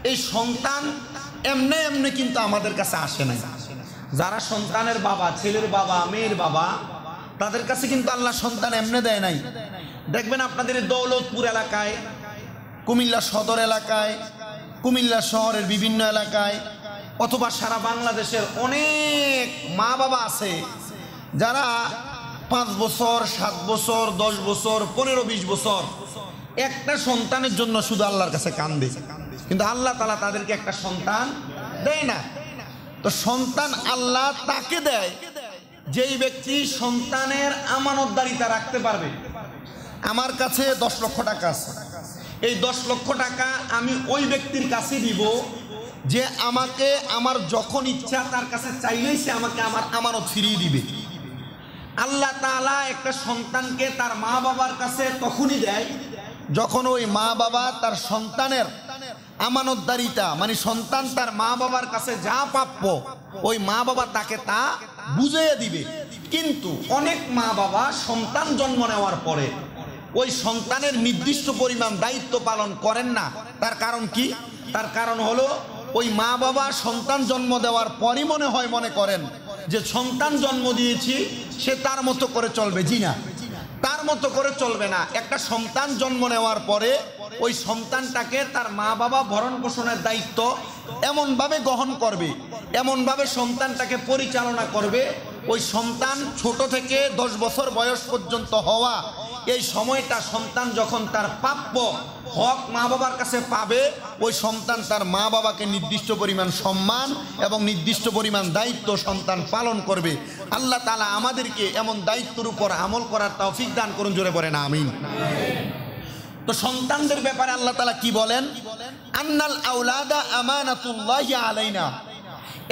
এই সন্তান এমনি এমনি কিন্তু আমাদের কাছে আসে না। যারা সন্তানের বাবা, ছেলের বাবা, মেয়ের বাবা, তাদের কাছে কিন্তু আল্লাহ সন্তান এমনি দেয় নাই। দেখবেন আপনাদের দৌলতপুর এলাকায়, কুমিল্লা সদর এলাকায়, কুমিল্লা শহরের বিভিন্ন এলাকায়, অথবা সারা বাংলাদেশের অনেক মা বাবা আছে যারা 5 বছর, 7 বছর, 10 বছর, 15-20 বছর একটা সন্তানের জন্য শুধু আল্লাহর কাছে কান্দে, কিন্তু আল্লাহ তাআলা তাদেরকে একটা সন্তান দেয় না। তো সন্তান আল্লাহ তাকে দেয় যেই ব্যক্তি সন্তানের আমানতদারিতা রাখতে পারবে। আমার কাছে 10 লক্ষ টাকা আছে, এই 10 লক্ষ টাকা আমি ওই ব্যক্তির কাছে দিব যে আমাকে আমার যখন ইচ্ছা তার কাছে চাইলেই সে আমাকে আমার আমানত ফিরিয়ে দিবে। আল্লাহ তাআলা একটা সন্তানকে তার মা বাবার কাছে তখনই দেয় যখন ওই মা বাবা তার সন্তানের আমানতদারিতা, মানে সন্তান তার মা বাবার কাছে যা প্রাপ্য ওই মা বাবা তাকে তা বুঝিয়ে দিবে। কিন্তু অনেক মা বাবা সন্তান জন্ম নেওয়ার পরে ওই সন্তানের নির্দিষ্ট পরিমাণ দায়িত্ব পালন করেন না। তার কারণ কি? তার কারণ হলো ওই মা বাবা সন্তান জন্ম দেওয়ার পরই মনে করেন যে সন্তান জন্ম দিয়েছি সে তার মতো করে চলবে। জি না, তার মতো করে চলবে না। একটা সন্তান জন্ম নেওয়ার পরে ওই সন্তানটাকে তার মা বাবা ভরণ পোষণের দায়িত্ব এমনভাবে গ্রহণ করবে, এমনভাবে সন্তানটাকে পরিচালনা করবে, ওই সন্তান ছোট থেকে 10 বছর বয়স পর্যন্ত হওয়া এই সময়টা সন্তান যখন তার প্রাপ্য হক মা বাবার কাছে পাবে, ওই সন্তান তার মা বাবাকে নির্দিষ্ট পরিমাণ সম্মান এবং নির্দিষ্ট পরিমাণ দায়িত্ব সন্তান পালন করবে। আল্লাহ তাআলা আমাদেরকে এমন দায়িত্বের উপর আমল করার তৌফিক দান করুন, জোরে বলেন আমিন। তো সন্তানদের ব্যাপারে আল্লাহ তাআলা কি বলেন? আন্নাল আওলাদা আমানাতুল্লাহি আলাইনা,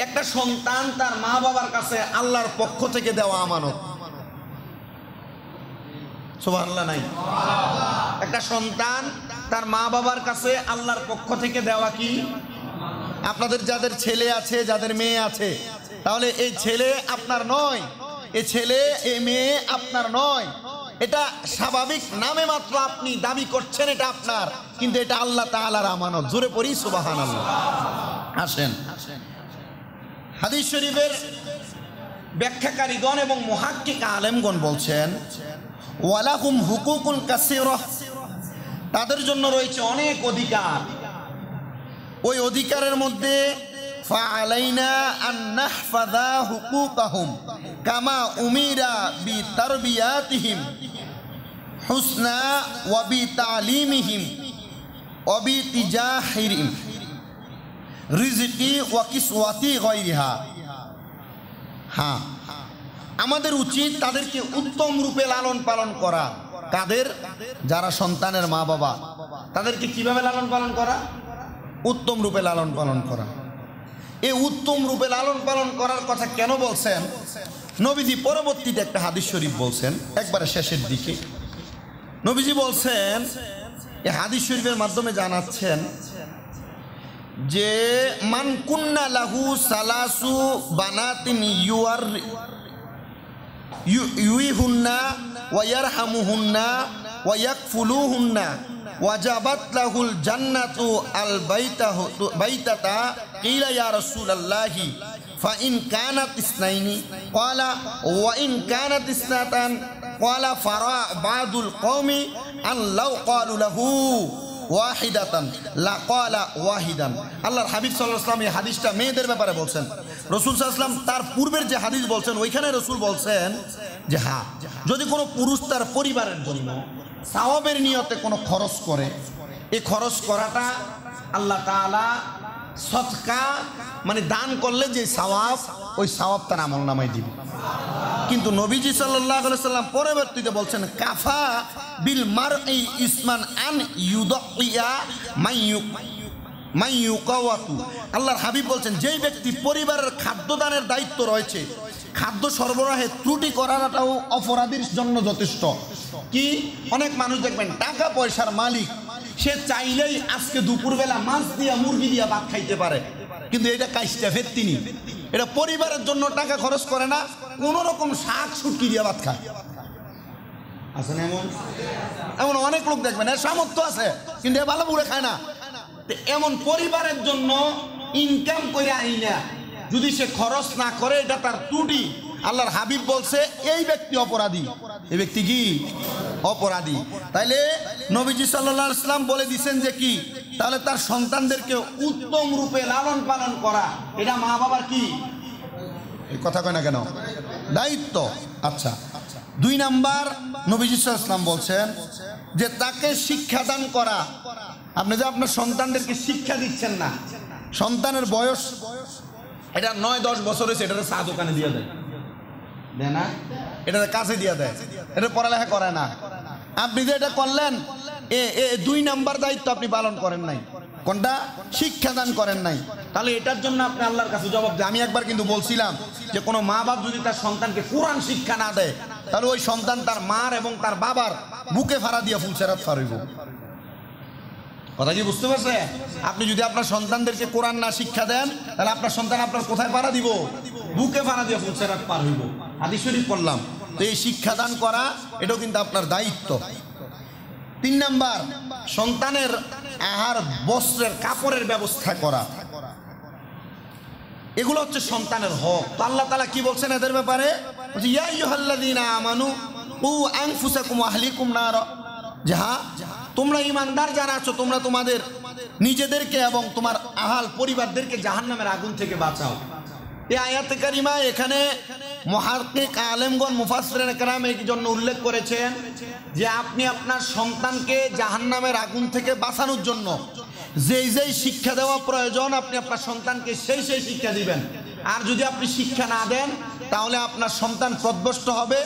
একটা সন্তান তার মা বাবার কাছে আল্লাহর পক্ষ থেকে দেওয়া আমানত। সুবহানাল্লাহ নাই? একটা সন্তান তার মা বাবার কাছে আল্লাহর পক্ষ থেকে দেওয়া কি? আপনাদের যাদের ছেলে আছে, যাদের মেয়ে আছে, তাহলে এই ছেলে আপনার নয়, এই ছেলে এই মেয়ে আপনার নয়। এটা স্বাভাবিক নামে মাত্র আপনি দাবি করছেন এটা আপনার, কিন্তু এটা আল্লাহ তাআলার আমানত। জোরে পড়ি সুবহানাল্লাহ। আসেন, হাদিস শরীফের ব্যাখ্যাকারীগণ এবং মুহাক্কিক আলেমগণ বলছেন ওয়ালাহুম হুকুকুন কাসীরা, তাদের জন্য রয়েছে অনেক অধিকার। ওই অধিকারের মধ্যে ফাআলাইনা আন নাহফাযা হুকুকাহুম কামা উমিরা বিতারবিয়াতিহিম হুসনা ওয়া বিতালিমিহিম ওয়া বিতিজাহিরিম রিজকি ওয়া কিসওয়াতি গায়রিহা। হ্যাঁ, আমাদের উচিত তাদেরকে উত্তম রূপে লালন পালন করা। কাদের? যারা সন্তানের মা বাবা, তাদেরকে কিভাবে লালন পালন করা? উত্তম রূপে লালন পালন করা। এই উত্তম রূপে লালন পালন করার কথা কেন বলছেন? নবীজি পরবর্তীতে একটা হাদিস শরীফ বলছেন, একবারে শেষের দিকে নবীজি বলছেন, এই হাদিস শরীফের মাধ্যমে জানাচ্ছেন যে মান কুন্না লাহু সালাসু বানাতিন ইউইহুন্না ওয়া ইয়ারহামুহুন্না ওয়া ইয়াকফুলুহুন্না ওয়াজাবাত লাহুল জান্নাতু আল বাইতাতা কিলা ইয়া রাসূলুল্লাহি ফা ইন কানাত ইসনাইনি ক্বালা ওয়া ইন কানাত ইসনাতান ক্বালা ফারা বাদুল কওমি আল্লাহু ক্বালু লাহু ওয়াহিদাতান লা ক্বালা ওয়াহিদান। আল্লাহর হাবিব সাল্লাল্লাহু আলাইহি ওয়াসাল্লাম এই হাদিসটা মেয়েদের ব্যাপারে বলছেন। রাসূল সাল্লাল্লাহু আলাইহি ওয়াসাল্লাম তার পূর্বের যে হাদিস বলছেন ওইখানে রাসূল বলছেন যে হ্যাঁ, যদি কোনো পুরুষ তার পরিবারের জন্য সওয়াবের নিয়তে কোনো খরচ করে, এই খরচ করাটা আল্লাহ তাআলা সদকা মানে দান করলে যে সওয়াব, ওই সওয়াব তার আমলনামায় দিবে। কিন্তু নবীজি সাল্লাল্লাহু আলাইহি ওয়াসাল্লাম পরবর্তীতে বলছেন কাফা বিল মারই ইসমান আন ইউদইয়া মাইয়ুকাওয়াতু। আল্লাহর হাবিব বলছেন যেই ব্যক্তি পরিবারের খাদ্যদানের দায়িত্ব রয়েছে, খাদ্য সরবরাহে ত্রুটি করাটাও অপরাধীর জন্য যথেষ্ট। কি অনেক মানুষ দেখবেন টাকা পয়সার মালিক, সে চাইলেই আজকে দুপুরবেলা মাছ দিয়া মুরগি দিয়া ভাত খাইতে পারে, কিন্তু এটা কাইস্টা ফেত্তিনি, এটা পরিবারের জন্য টাকা খরচ করে না, কোন রকম শাক শুটকি দিয়া ভাত খায়। আছে না এমন? এমন অনেক লোক দেখবেন এর সামর্থ্য আছে কিন্তু এ ভালো পুরে খায় না। এমন পরিবারের জন্য ইনকাম করে আইনা যদি সে খরচ না করে, এটা তার ত্রুটি। আল্লাহর হাবিব বলছে এই ব্যক্তি অপরাধী। এই ব্যক্তি কি অপরাধী? তাইলে নবীজি সাল্লাল্লাহু আলাইহি ওয়াসাল্লাম বলে দিয়েছেন যে কি, তাহলে তার সন্তানদেরকে উত্তম রূপে লালন পালন করা এটা মা বাবার কি, এই কথা কয় না কেন, দায়িত্ব। আচ্ছা, 2 নাম্বার নবীজি সাল্লাল্লাহু আলাইহি ওয়াসাল্লাম বলছেন যে তাকে শিক্ষাদান করা। আপনি যে আপনার সন্তানদেরকে শিক্ষা দিচ্ছেন না, সন্তানের বয়স এটা 9-10 বছর হয়েছে, এটা চা দোকানে দিয়ে দেয় না, এটা কাছে দিয়ে দেয়, এটা পড়ালেখা করে না। আপনি যে এটা করলেন, 2 নাম্বার দায়িত্ব আপনি পালন করেন নাই। কোনটা? শিক্ষাদান করেন নাই। তাহলে এটার জন্য আপনি আল্লাহর কাছে জবাব দেন। আমি একবার কিন্তু বলছিলাম যে কোনো মা বাপ যদি তার সন্তানকে কোরআন শিক্ষা না দেয়, তাহলে ওই সন্তান তার মার এবং তার বাবার বুকে ফাড়া দিয়ে ফুলসেরাত ফাড়াইব। কথা কি বুঝতে পারছে? আপনি যদি আপনার সন্তানদেরকে কোরআন না শিক্ষা দেন, তাহলে আপনার সন্তান আপনার কোথায় পাড়া দিব? বুকে ফাড়া দিয়ে ফুলসেরাত পার হইব। হাদিস শরীফ পড়লাম। তো এই শিক্ষাদান করা এটাও কিন্তু আপনার দায়িত্ব। 3 নাম্বার, সন্তানের আহার, বস্ত্রের, কাপড়ের ব্যবস্থা করা, এগুলো হচ্ছে সন্তানের হক। তো আল্লাহ তাআলা কি বলছেন এদের ব্যাপারে? ইয়া আইয়ুহাল্লাযীনা আমানু কু আনফুসাকুম ওয়া আহলিকুম নারা, যাহা তোমরা ঈমানদার যারা আছো, তোমরা তোমাদের নিজেদেরকে এবং তোমার আহাল পরিবারদেরকে জাহান্নামের আগুন থেকে বাঁচাও। এই আয়াতে কারিমা এখানে মুহাক্কিক আলেমগণ মুফাসসিরিনে কেরাম এই জন্য উল্লেখ করেছেন যে আপনি আপনার সন্তানকে জাহান্নামের আগুন থেকে বাঁচানোর জন্য যেই শিক্ষা দেওয়া প্রয়োজন আপনি আপনার সন্তানকে সেই শিক্ষা দিবেন। আর যদি আপনি শিক্ষা না দেন, তাহলে আপনার সন্তান পথভ্রষ্ট হবে,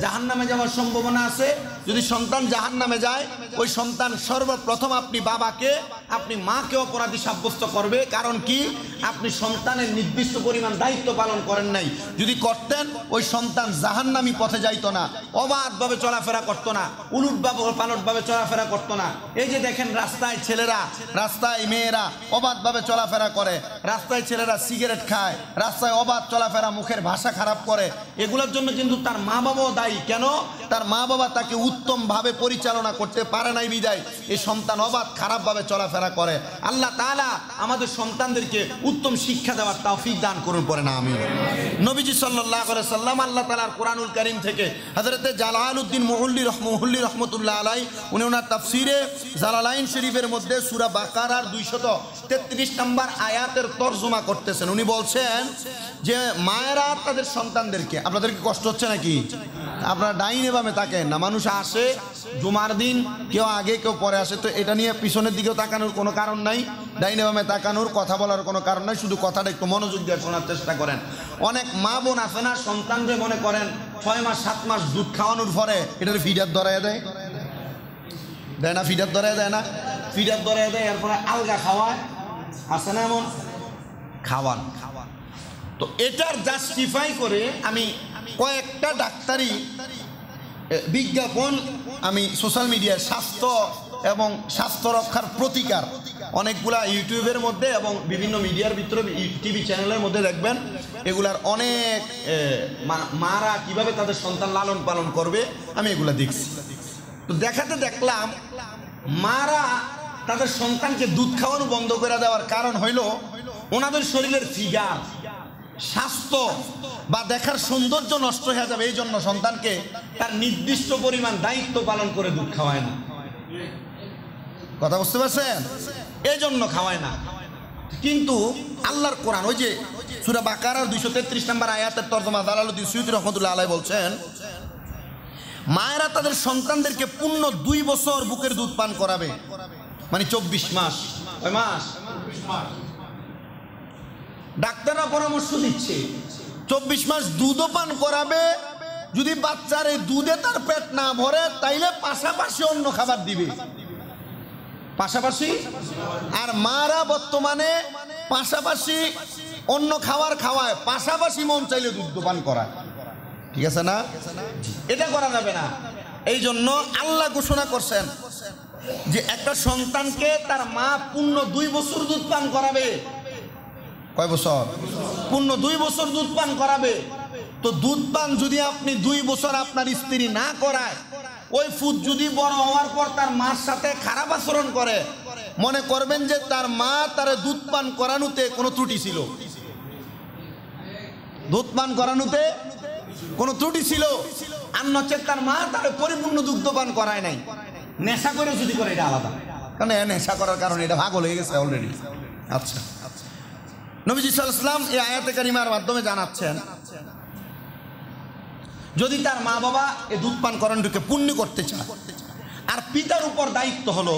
জাহান্নামে যাওয়ার সম্ভাবনা আছে। যদি সন্তান জাহান্নামে যায়, ওই সন্তান সর্বপ্রথম আপনি বাবাকে, আপনি মাকে অপরাধী সাব্যস্ত করবে। কারণ কি? আপনি সন্তানের নির্দিষ্ট পরিমাণ দায়িত্ব পালন করেন নাই। যদি করতেন, ওই সন্তান জাহান্নামী পথে যাইতো না, অবাধভাবে চলাফেরা করতো না, পালটভাবে চলাফেরা করতো না। এই যে দেখেন রাস্তায় ছেলেরা, রাস্তায় মেয়েরা অবাধভাবে চলাফেরা করে, রাস্তায় ছেলেরা সিগারেট খায়, রাস্তায় অবাধ চলাফেরা, মুখের ভাষা খারাপ করে, এগুলোর জন্য কিন্তু তার মা বাবাও দায়ী। কেন? তার মা বাবা তাকে উত্তমভাবে পরিচালনা করতে পারে নাই বিদায় এই সন্তান অবাধ খারাপভাবে চলাফেরা করে। আল্লাহ তাআলা আমাদের সন্তানদেরকে উত্তম শিক্ষা দেওয়ার তৌফিক দান করুন, পড়ে না আমিন। নবীজি সাল্লাল্লাহু আলাইহি সাল্লাম আল্লাহ তাআলার কোরআনুল কারীম থেকে হযরতে জালালউদ্দিন মুহুল্লি রহমাতুল্লাহ আলাইহি উনি ওনার তাফসীরে জালালাইন শরীফের মধ্যে সূরা বাকারার 233 নম্বর আয়াতের তরজমা করতেছেন। উনি বলছেন যে মায়েরা তাদের সন্তানদেরকে, আপনাদেরকে কষ্ট হচ্ছে নাকি? আপনারা ডাইনে বামে তাকেন না, মানুষ আসে জুমার দিন, কেউ আগে কেউ পরে আসে, তো এটা নিয়ে পিছনের দিকেও তাকানোর কোনো কারণ নাই, ডাইনে বামে তাকানোর কথা বলার কোনো কারণ নাই। শুধু কথাটা একটু মনোযোগ দিয়ে শোনার চেষ্টা করেন। অনেক মা বোন আছে না, সন্তানকে মনে করেন 6 মাস 7 মাস দুধ খাওয়ানোর পরে এটার ফিডার ধরাইয়া দেয় না, ফিডার ধরাইয়া দেয় না, ফিডার ধরাইয়া দেয়, এরপরে আলগা খাওয়ায়, আছে না এমন খাওয়ান। তো এটার জাস্টিফাই করে আমি কয়েকটা ডাক্তারি বিজ্ঞাপন আমি সোশ্যাল মিডিয়ায় স্বাস্থ্য এবং স্বাস্থ্য রক্ষার প্রতিকার অনেকগুলা ইউটিউবের মধ্যে এবং বিভিন্ন মিডিয়ার ভিতরে টিভি চ্যানেলের মধ্যে দেখবেন, এগুলার অনেক মারা কিভাবে তাদের সন্তান লালন পালন করবে আমি এগুলা দেখছি। তো দেখলাম মারা তাদের সন্তানকে দুধ খাওয়ানো বন্ধ করে দেওয়ার কারণ হইল ওনাদের শরীরের ফিগার, স্বাস্থ্য বা দেখার সৌন্দর্য নষ্ট হয়ে যাবে, এই জন্য সন্তানকে তার নির্দিষ্ট পরিমাণ দায়িত্ব পালন করে দুধ খাওয়ায় না। কথা বুঝতে পারছেন? এই জন্য খাওয়ায় না। কিন্তু আল্লাহর কোরআন ওই যে সূরা বাকারার 233 নম্বর আয়াতের তরজমা জালালউদ্দিন সুয়ুতী রাহমাতুল্লাহ আলাইহি বলছেন, মায়েরা তাদের সন্তানদেরকে পূর্ণ 2 বছর বুকের দুধ পান করাবে, মানে 24 মাস। কয় মাস? ডাক্তাররা পরামর্শ দিচ্ছে 24 মাস দুধও পান করাবে। যদি বাচ্চার এই দুধে তার পেট না ভরে, তাইলে পাশাপাশি অন্য খাবার দিবে, পাশাপাশি। আর মারা বর্তমানে পাশাপাশি অন্য খাবার খাওয়ায়, পাশাপাশি মন চাইলে দুধ পান করায়। ঠিক আছে না? এটা করা যাবে না। এই জন্য আল্লাহ ঘোষণা করছেন যে একটা সন্তানকে তার মা পূর্ণ 2 বছর দুধ পান করাবে। কয় বছর? পূর্ণ 2 বছর দুধ পান করাবে। তো দুধ পান যদি আপনি 2 বছর আপনার স্ত্রী না করায়, ওই ফুত যদি বড় হওয়ার পর তার মার সাথে খারাপ আচরণ করে, মনে করবেন যে তার মা তারে দুধ পান করানোতে কোনো ত্রুটি ছিল, দুধ পান করানোতে কোনো ত্রুটি ছিল, আর নচেত তার মা তারে পরিপূর্ণ দুগ্ধ পান করায় নাই। নেশা করে যদি করে এটা আলাদা, কারণ নেশা করার কারণে এটা ভাগ হয়ে গেছে অলরেডি। আচ্ছা, নবীজি সাল্লাল্লাহু আলাইহি ওয়াসাল্লাম এই আয়াতে কারিমার মাধ্যমে জানাচ্ছেন, যদি তার মা বাবা এই দুধ পান করানোকে পুণ্য করতে চায়, আর পিতার উপর দায়িত্ব হলো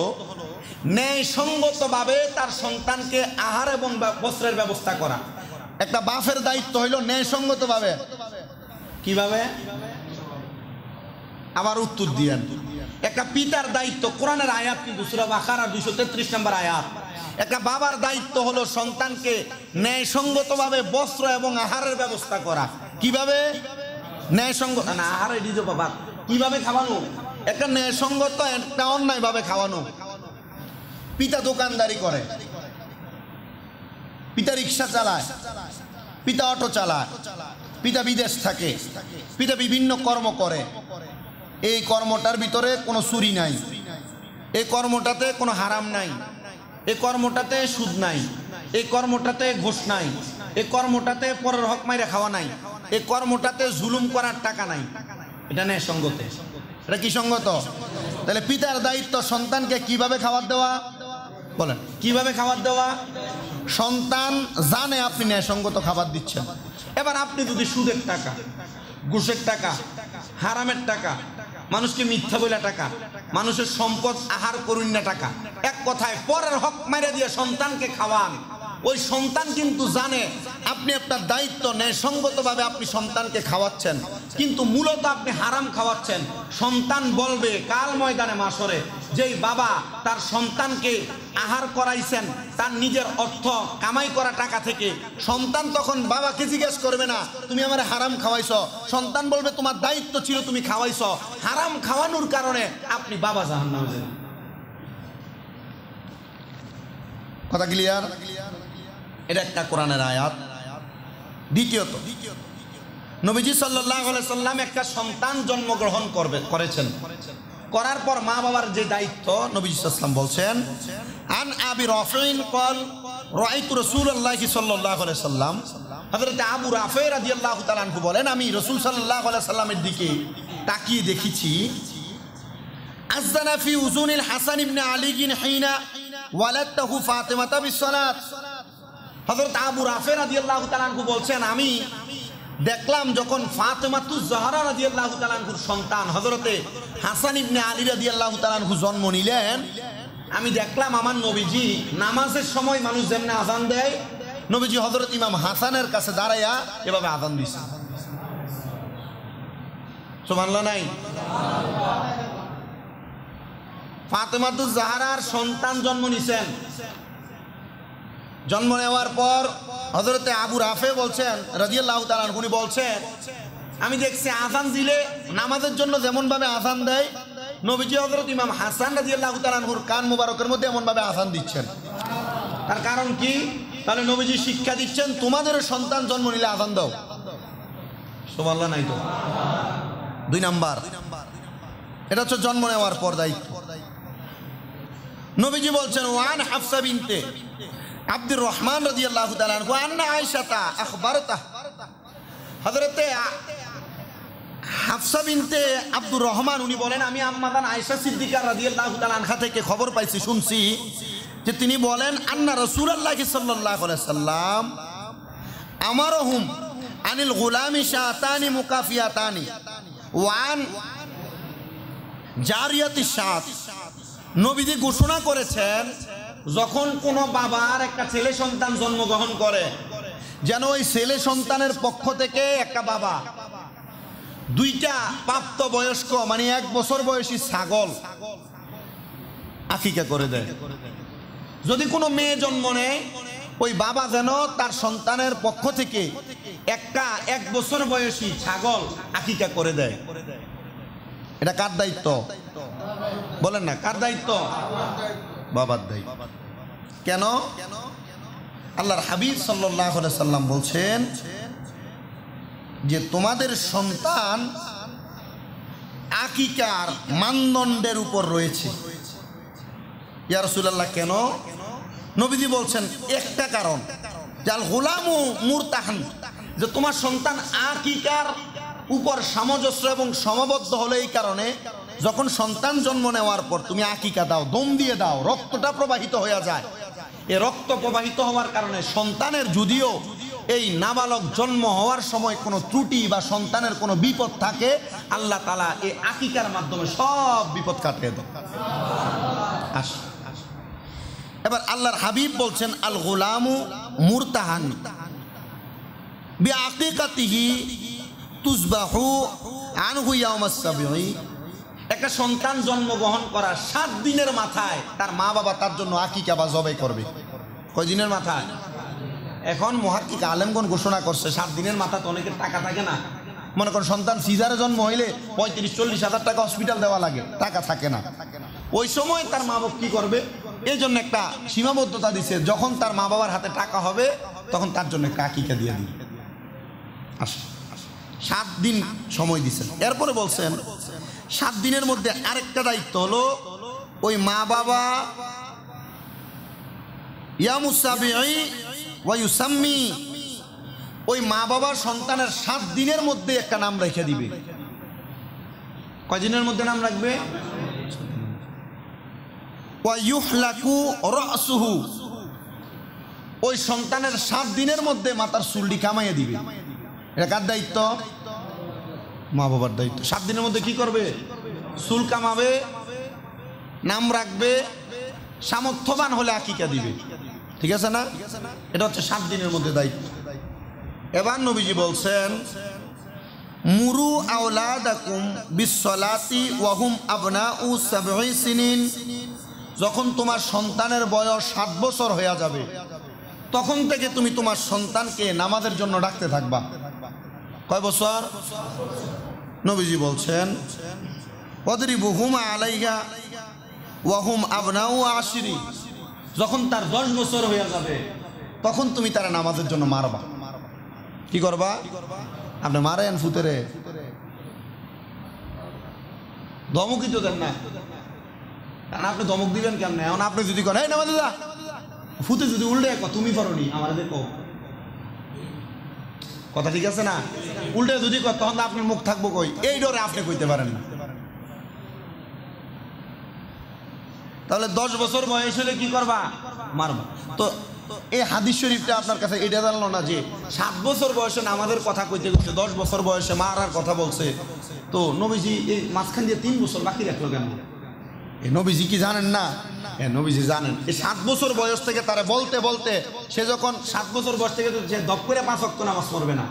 ন্যায়সঙ্গতভাবে তার সন্তানকে আহার এবং বস্ত্রের ব্যবস্থা করা। একটা বাপের দায়িত্ব হইল ন্যায়সঙ্গতভাবে। কিভাবে? আবার উত্তর দিয়েন। একটা পিতার দায়িত্ব, কোরআনের আয়াত কিন্তু সূরা বাকারা 233 নম্বর আয়াত। একটা বাবার দায়িত্ব হলো সন্তানকে ন্যায়সঙ্গতভাবে বস্ত্র এবং আহারের ব্যবস্থা করা। কিভাবে? ন্যায়সঙ্গত না, আহারে দিতে বাবা কিভাবে খাওয়ানো? একটা ন্যায়সঙ্গত, একটা অন্যায়ভাবে খাওয়ানো। পিতা দোকানদারি করে, পিতা রিক্সা চালায়, পিতা অটো চালায়, পিতা বিদেশ থাকে, পিতা বিভিন্ন কর্ম করে। এই কর্মটার ভিতরে কোনো চুরি নাই, এই কর্মটাতে কোনো হারাম নাই, এই কর্মটাতে সুদ নাই, এই কর্মটাতে ঘুষ নাই, এই কর্মটাতে পরের হক মাইরে খাওয়া নাই, এই কর্মটাতে জুলুম করার টাকা নাই। এটা ন্যায়সঙ্গত। এটা কি সঙ্গত? তাহলে পিতার দায়িত্ব সন্তানকে কিভাবে খাবার দেওয়া, বলেন কিভাবে খাবার দেওয়া। সন্তান জানে আপনি ন্যায়সঙ্গত খাবার দিচ্ছেন। এবার আপনি যদি সুদের টাকা, ঘুষের টাকা, হারামের টাকা, মানুষকে মিথ্যা বলে টাকা, মানুষের সম্পদ আহার করুন না টাকা, এক কথায় পরের হক মেরে দিয়ে সন্তানকে খাওয়ান, ওই সন্তান কিন্তু জানে আপনি আপনার দায়িত্ব ন্যায়সঙ্গতভাবে আপনি সন্তানকে খাওয়াচ্ছেন, কিন্তু মূলত আপনি হারাম খাওয়াচ্ছেন। সন্তান বলবে কাল ময়দানে মাশরে, যেই বাবা তার সন্তানকে আহার করাইছেন তার নিজের অর্থ কামাই করা টাকা থেকে, সন্তান তখন বাবাকে জিজ্ঞেস করবে না তুমি আমার হারাম খাওয়াইছ, সন্তান বলবে তোমার দায়িত্ব ছিল তুমি খাওয়াইছ। হারাম খাওয়ানোর কারণে আপনি বাবা জাহান্নামে যাবেন। কথা ক্লিয়ার? এটা একটা কোরআনের আয়াত। দ্বিতীয়ত, নবীজি সাল্লাল্লাহু আলাইহি সাল্লাম একটা সন্তান জন্মগ্রহণ করেছেন, করার পর মা বাবার যে দায়িত্ব, নবীজি সাল্লাল্লাহু আলাইহি সাল্লাম বলছেন, আন আবি রাফিন ক্বাল রাআইতু রাসূলুল্লাহি সাল্লাল্লাহু আলাইহি সাল্লাম, হযরত আবু রাফি রাদিয়াল্লাহু তাআলা আনহু বলেন, আমি রাসূল সাল্লাল্লাহু আলাইহি সাল্লামের দিকে তাকিয়ে দেখেছি, আযযানা ফি উযুনিল হাসান ইবনে আলী হিনা ওয়ালাদাহু ফাতিমা বিসসালাত। হযরত আবু রাফি রাদিয়াল্লাহু তাআলা আনহু বলছেন, আমি দেখলাম যখন ফাতেমাতুজ জাহরা রাদিয়াল্লাহু তাআলা আনহুর সন্তান হযরতে হাসান ইবনে আলী রাদিয়াল্লাহু তাআলা আনহু জন্ম নিলেন, আমি দেখলাম আমার নবীজি নামাজের সময় মানুষ যেমন আযান দেয়, নবীজি হযরত ইমাম হাসানের কাছে দাঁড়ায়া এভাবে আযান দিয়েছেন। সুবহানাল্লাহ নাই? ফাতেমাতুজ জাহরার সন্তান জন্ম নিছেন, জন্ম নেওয়ার পর হযরতে আবু রাফি বলছেন রাদিয়াল্লাহু তাআলা আনহু বলছেন, আমি দেখছি আযান দিলে নামাজের জন্য যেমন ভাবে আযান দেয়, নবীজি হযরত ইমাম হাসান রাদিয়াল্লাহু তাআলা আনহুর কান মোবারকের মধ্যে এমন ভাবে আযান দিচ্ছেন। তার কারণ কি? তাহলে নবীজি শিক্ষা দিচ্ছেন তোমাদের সন্তান জন্ম নিলে আযান দাও। সুবহানাল্লাহ নাই তো? দুই নাম্বার, এটা হচ্ছে জন্ম নেওয়ার পর দায়িত্ব। নবীজি বলছেন, ওয়ান হাফসা বিনতে আব্দুর রহমান রাদিয়াল্লাহু তাআলা আনহু আন্না আয়েশাতা আখবারতা, হযরতে হাফসা বিনতে আব্দুর রহমান উনি বলেন, আমি আম্মাজান আয়েশা সিদ্দিকা রাদিয়াল্লাহু তাআলা আনহা থেকে খবর পাইছি, শুনছি যে তিনি বলেন, আন্না রাসূলুল্লাহ সাল্লাল্লাহু আলাইহি সাল্লাম আমারহুম আনিল গুলামি শাতানি মুকাফিয়াতানি ওয়ান জারিয়াতি শাত। নবীজি ঘোষণা করেছেন যখন কোনো বাবার একটা ছেলে সন্তান জন্মগ্রহণ করে, যেন ওই ছেলে সন্তানের পক্ষ থেকে একটা বাবা দুইটা প্রাপ্ত বয়স্ক মানে 1 বছর বয়সী ছাগল আকিকা করে দেয়। যদি কোনো মেয়ে জন্ম নেয়, ওই বাবা যেন তার সন্তানের পক্ষ থেকে একটা 1 বছর বয়সী ছাগল আকিকা করে দেয়। এটা কার দায়িত্ব? বলেন না, কার দায়িত্ব? বাবার দায়িত্ব। কেন? আল্লাহর হাবিব সাল্লাল্লাহু আলাইহি সাল্লাম বলছেন যে তোমাদের সন্তান আকিকার মানদণ্ডের উপর রয়েছে। ইয়া রাসূলুল্লাহ কেন? নবীজি বলছেন একটা কারণ, জাল গোলামু মুরতাহান, যে তোমার সন্তান আকিকার উপর সামঞ্জস্য এবং সমবদ্ধ হলে এই কারণে যখন সন্তান জন্ম নেওয়ার পর তুমি আকিকা দাও, দম দিয়ে দাও, রক্তটা প্রবাহিত হয়ে যায়। এই রক্ত প্রবাহিত হওয়ার কারণে সন্তানের যদিও এই নাবালক জন্ম হওয়ার সময় কোনো ত্রুটি বা সন্তানের কোনো বিপদ থাকে, আল্লাহ তাআলা এই আকিকার মাধ্যমে সব বিপদ কাটিয়ে দেন। এবার আল্লাহর হাবিব বলছেন আল গোলামু মুরতাহান বিআকিকাতিহি তুযবাহু আনহু ইয়াউমাস সাবিঈ। একটা সন্তান জন্মগ্রহণ করার 7 দিনের মাথায় তার মা বাবা তার জন্য আকিকা বা জবাই করবে। কয় দিনের মাথায়? এখন মুহাক্কিক আলেমগণ ঘোষণা করছে 7 দিনের মাথা তো অনেকের টাকা থাকে না। মনে করেন সন্তান সিজারে জন্ম হইলে 35-40 হাজার টাকা হসপিটাল দেওয়া লাগে, টাকা থাকে না। ওই সময় তার মা বাবা কি করবে? এই জন্য একটা সীমাবদ্ধতা দিছে, যখন তার মা বাবার হাতে টাকা হবে তখন তার জন্য একটা আকিকা দিয়ে দিবে। 7 দিন সময় দিচ্ছেন। এরপরে বলছেন 7 দিনের মধ্যে আরেকটা দায়িত্ব হলো ওই মা বাবা ইয়ামুসাবিঈ ওয়া ইউসাম্মি, ওই মা বাবা সন্তানের 7 দিনের মধ্যে একটা নাম রেখে দিবে। কয় দিনের মধ্যে নাম রাখবে? ওয়া ইউহলাকু রাসুহু, ওই সন্তানের 7 দিনের মধ্যে মাথার চুলটি কামাইয়ে দিবে। এটা কার দায়িত্ব? মা বাবার দায়িত্ব। 7 দিনের মধ্যে কি করবে? চুল কামাবে, নাম রাখবে, সামর্থ্যবান হলে আকিকা দিবে। ঠিক আছে না? এটা হচ্ছে 7 দিনের মধ্যে দায়িত্ব। এবার নবীজি বলছেন মুরু আওলাদাকুম বিসসালাতি ওয়া হুম আবনাউ 7 সিনিন, যখন তোমার সন্তানের বয়স 7 বছর হয়ে যাবে তখন থেকে তুমি তোমার সন্তানকে নামাজের জন্য ডাকতে থাকবা। কয় বছর? নবীজি বলছেন ওয়াদরিবুহুমা আলাইহা ওয়া হুম আবনাউ 10, যখন তার 10 বছর হয়ে যাবে তখন তুমি তারা নামাজের জন্য মারবা। কি করবা? আপনি মারেন ফুতেরে, ধমকই তো দেন না, কারণ আপনি ধমক দিবেন কেমন? এখন আপনি যদি করেন এই নামাজে যা, ফুতে যদি উল্টে তুমি পারোনি আমাদের কও, কথা ঠিক আছে না? উল্টে যদি কর তখন আপনার মুখ থাকবো কই? এই ডরে আপনি কইতে পারেন না। তাহলে 10 বছর বয়স হলে কি করবা? মারবা। তো এই হাদিস শরীফটা আপনার কাছে এটা জানলো না যে 7 বছর বয়সে আমাদের কথা কইতে কইতে 10 বছর বয়সে মারার কথা বলছে, তো নবীজি এই মাঝখান দিয়ে 3 বছর বাকি রাখলো কেন? এই নবীজি কি জানেন না? নবীজি জানেন। এই 7 বছর বয়স থেকে তারা বলতে বলতে সে যখন 7 বছর বয়স থেকে সে দপ করে 5 ওয়াক্ত নামাজ পড়বে না,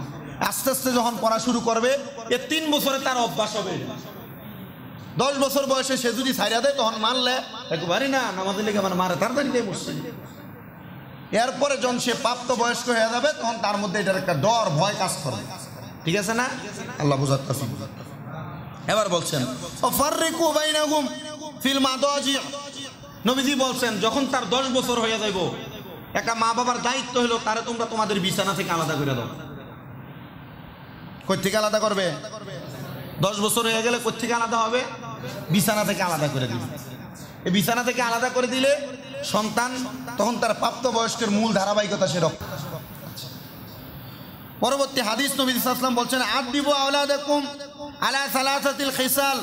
আস্তে আস্তে যখন পড়া শুরু করবে এই 3 বছরে তার অভ্যাস হবে। 10 বছর বয়সে সে যদি ছাইরা দেয় তখন মানলে একবারই না, নামাজের লেগে মানে মারে তাড়াতাড়ি দিয়ে বসছে। এরপরে যখন সে প্রাপ্ত বয়স্ক হয়ে যাবে তখন তার মধ্যে এটার একটা ডর ভয় কাজ করবে। ঠিক আছে না? আল্লাহ বুঝাতে। এবার বলছেন ফাররিকু বাইনাহুম ফিল মাদাজি, নবীজি বলছেন যখন তার 10 বছর হয়ে যাইব একটা মা বাবার দায়িত্ব হলো তারে তোমরা তোমাদের বিছানা থেকে আলাদা করে দাও। কই থেকে আলাদা করবে? 10 বছর হয়ে গেলে কই থেকে আলাদা হবে? বিছানা থেকে আলাদা করে দিবে। এই বিছানা থেকে আলাদা করে দিলে সন্তান তখন তার প্রাপ্তবয়স্কের মূল ধারাবাহিকতা সে রক্ষা। পরবর্তী হাদিস নবী সাল্লাল্লাহু আলাইহি ওয়াসাল্লাম বলছেন আদিবু আওলাদাকুম আলা সালাসাতিল খিসাল,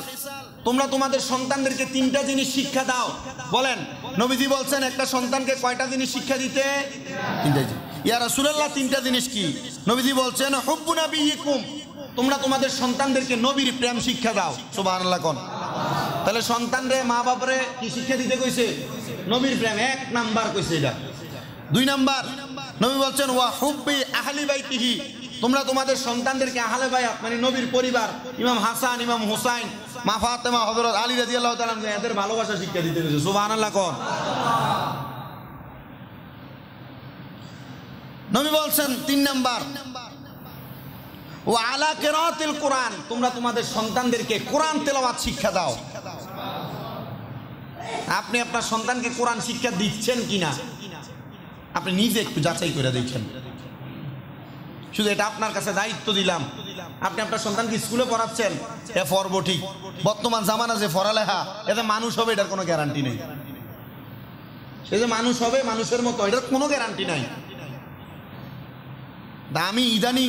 তোমরা তোমাদের সন্তানদেরকে 3টা জিনিস শিক্ষা দাও। বলেন নবীজি বলছেন একটা সন্তানকে কয়টা জিনিস শিক্ষা দিতে? 3টা জিনিস। ইয়া রাসূলুল্লাহ 3টা জিনিস কি? নবীজি বলছেন হুব্বু নাবিয়িকুম, তোমরা তোমাদের সন্তানদেরকে নবীর প্রেম শিক্ষা দাও। সুবহানাল্লাহ কোন। তাহলে সন্তানরে মা বাবারে কি শিক্ষা দিতে কইছে? নবীর প্রেম 1 নাম্বার কইছে এটা। 2 নাম্বার নবী বলছেন ওয়া হুব্বি আহলি বাইতিহি, তোমরা তোমাদের সন্তানদেরকে আহলে বাইত মানে নবীর পরিবার, ইমাম হাসান, ইমাম হুসাইন, মা ফাতেমা, হযরত আলী রাদিয়াল্লাহু তাআলা এদের ভালোবাসা শিক্ষা দিতে কইছে। সুবহানাল্লাহ কোন। নবী বলছেন 3 নাম্বার ওয়া আলা কিরাআতিল কোরআন, তোমরা তোমাদের সন্তানদেরকে কোরআন তেলাওয়াত শিক্ষা দাও। আপনি আপনার সন্তানকে কোরআন শিক্ষা দিচ্ছেন কিনা আপনি নিজে একটু যাচাই করে দেখেন। শুধু এটা আপনার কাছে দায়িত্ব দিলাম। আপনি আপনার সন্তানকে স্কুলে পড়াচ্ছেন, এ পড়বো ঠিক, বর্তমান জামানা যে পড়ালেখা এতে মানুষ হবে এটার কোনো গ্যারান্টি নেই। সে যে মানুষ হবে মানুষের মতো এটার কোনো গ্যারান্টি নাই। আমি ইদানিং